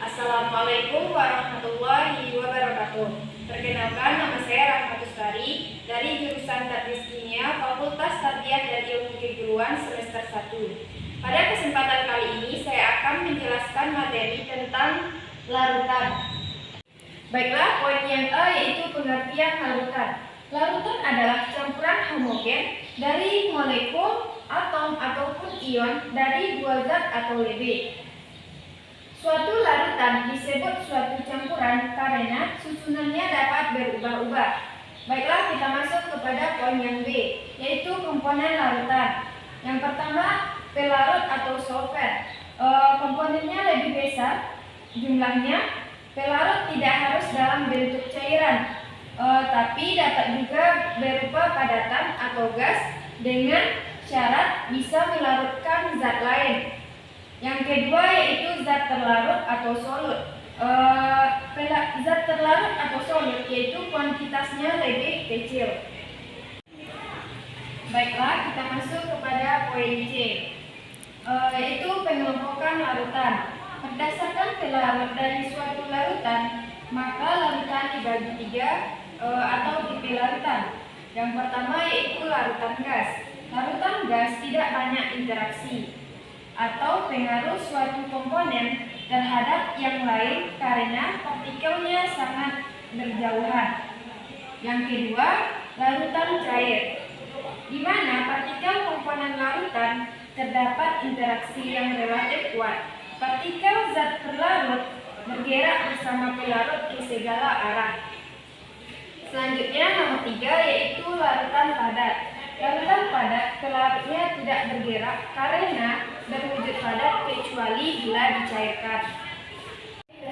Assalamualaikum warahmatullahi wabarakatuh. Perkenalkan, nama saya Rahmatustari dari jurusan Teknik Kimia Fakultas Tarbiyah dan Ilmu Keguruan semester 1. Pada kesempatan kali ini saya akan menjelaskan materi tentang larutan. Baiklah, poin yang A yaitu pengertian larutan. Larutan adalah campuran homogen dari molekul, atom ataupun ion dari dua zat atau lebih. Suatu larutan disebut suatu campuran karena susunannya dapat berubah-ubah. Baiklah, kita masuk kepada poin yang B, yaitu komponen larutan. Yang pertama, pelarut atau solvent. Komponennya lebih besar jumlahnya. Pelarut tidak harus dalam bentuk cairan, tapi dapat juga berupa padatan atau gas dengan syarat bisa melarutkan zat lain. Yang kedua yaitu zat terlarut atau solut. Zat terlarut atau solut yaitu kuantitasnya lebih kecil. Baiklah, kita masuk kepada poin C, yaitu pengelompokan larutan. Berdasarkan pelarut dari suatu larutan, maka larutan dibagi tiga atau tipe larutan. Yang pertama yaitu larutan gas. Larutan gas tidak banyak interaksi atau pengaruh suatu komponen terhadap yang lain karena partikelnya sangat berjauhan. Yang kedua, larutan cair, di mana partikel komponen larutan terdapat interaksi yang relatif kuat. Partikel zat terlarut bergerak bersama pelarut ke segala arah. Selanjutnya nomor 3 yaitu larutan padat. Larutan padat pelarutnya tidak bergerak karena berwujud padat kecuali bila dicairkan.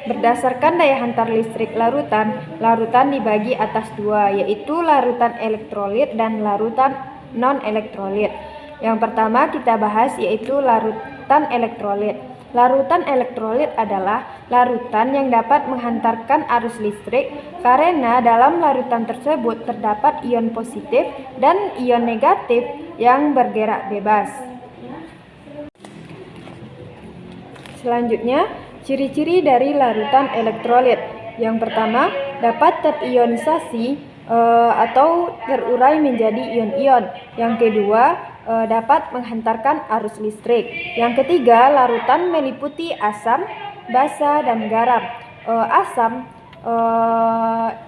Berdasarkan daya hantar listrik larutan, larutan dibagi atas dua, yaitu larutan elektrolit dan larutan non-elektrolit. Yang pertama kita bahas yaitu larutan elektrolit. Larutan elektrolit adalah larutan yang dapat menghantarkan arus listrik karena dalam larutan tersebut terdapat ion positif dan ion negatif yang bergerak bebas. Selanjutnya, ciri-ciri dari larutan elektrolit. Yang pertama, dapat terionisasi atau terurai menjadi ion-ion. Yang kedua, dapat menghantarkan arus listrik. Yang ketiga, larutan meliputi asam, basa, dan garam. Asam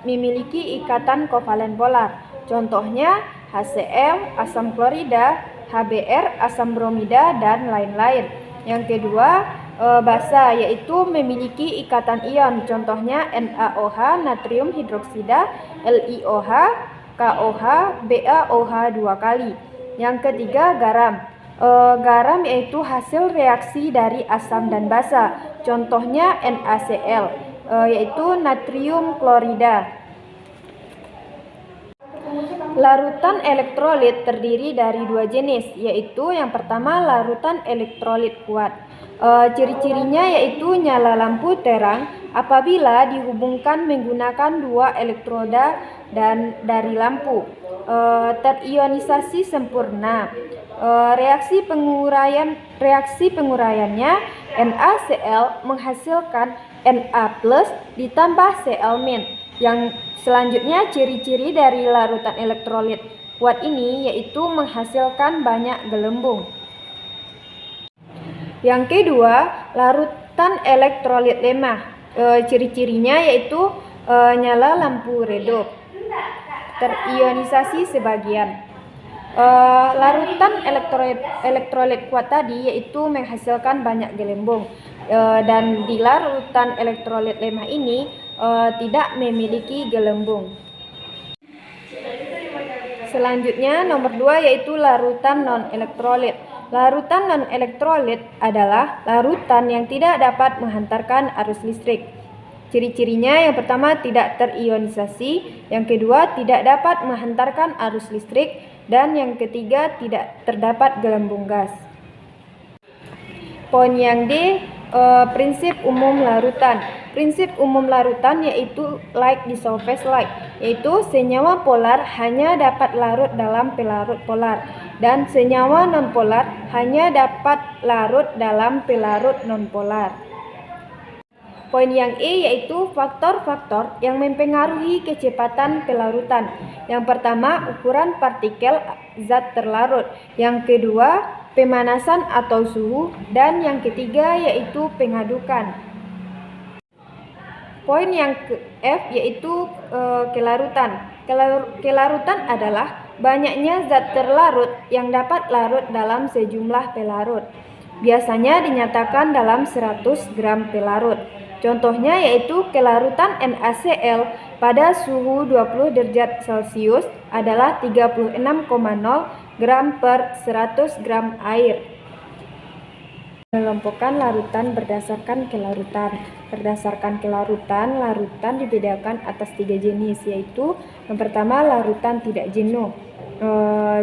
memiliki ikatan kovalen polar. Contohnya HCl, asam klorida, HBr, asam bromida, dan lain-lain. Yang kedua, basa yaitu memiliki ikatan ion. Contohnya NaOH, natrium hidroksida, LiOH, KOH, BaOH 2 kali. Yang ketiga, garam. Garam yaitu hasil reaksi dari asam dan basa. Contohnya NaCl, yaitu natrium klorida. Larutan elektrolit terdiri dari dua jenis, yaitu yang pertama larutan elektrolit kuat. Ciri-cirinya yaitu nyala lampu terang apabila dihubungkan menggunakan dua elektroda dan dari lampu. Terionisasi sempurna. Reaksi penguraiannya NaCl menghasilkan Na+ ditambah Cl-. Yang selanjutnya ciri-ciri dari larutan elektrolit kuat ini yaitu menghasilkan banyak gelembung. Yang kedua, larutan elektrolit lemah. Ciri-cirinya yaitu nyala lampu redup, terionisasi sebagian. Larutan elektrolit kuat tadi yaitu menghasilkan banyak gelembung, dan di larutan elektrolit lemah ini tidak memiliki gelembung. Selanjutnya nomor 2 yaitu larutan non-elektrolit. Larutan non-elektrolit adalah larutan yang tidak dapat menghantarkan arus listrik. Ciri-cirinya yang pertama tidak terionisasi, yang kedua tidak dapat menghantarkan arus listrik, dan yang ketiga tidak terdapat gelembung gas. Poin yang D, prinsip umum larutan. Prinsip umum larutan yaitu like dissolves like, yaitu senyawa polar hanya dapat larut dalam pelarut polar. dan senyawa nonpolar hanya dapat larut dalam pelarut nonpolar. Poin yang E yaitu faktor-faktor yang mempengaruhi kecepatan pelarutan. Yang pertama, ukuran partikel zat terlarut. Yang kedua, pemanasan atau suhu. Dan yang ketiga yaitu pengadukan. Poin yang F yaitu kelarutan. Kelarutan adalah banyaknya zat terlarut yang dapat larut dalam sejumlah pelarut. Biasanya dinyatakan dalam 100 gram pelarut. Contohnya yaitu kelarutan NaCl pada suhu 20 derajat Celcius adalah 36,0 gram per 100 gram air. Mengelompokkan larutan berdasarkan kelarutan. Berdasarkan kelarutan, larutan dibedakan atas 3 jenis, yaitu yang pertama larutan tidak jenuh.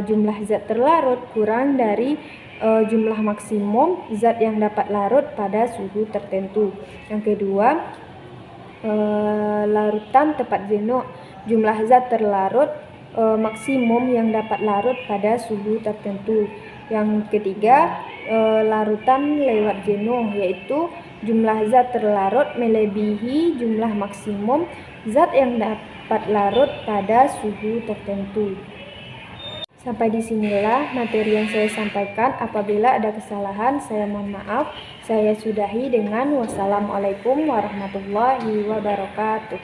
Jumlah zat terlarut kurang dari jumlah maksimum zat yang dapat larut pada suhu tertentu. Yang kedua, larutan tepat jenuh. Jumlah zat terlarut maksimum yang dapat larut pada suhu tertentu. Yang ketiga, larutan lewat jenuh, yaitu jumlah zat terlarut melebihi jumlah maksimum zat yang dapat larut pada suhu tertentu. Sampai disinilah materi yang saya sampaikan. Apabila ada kesalahan, saya mohon maaf. Saya sudahi dengan wassalamualaikum warahmatullahi wabarakatuh.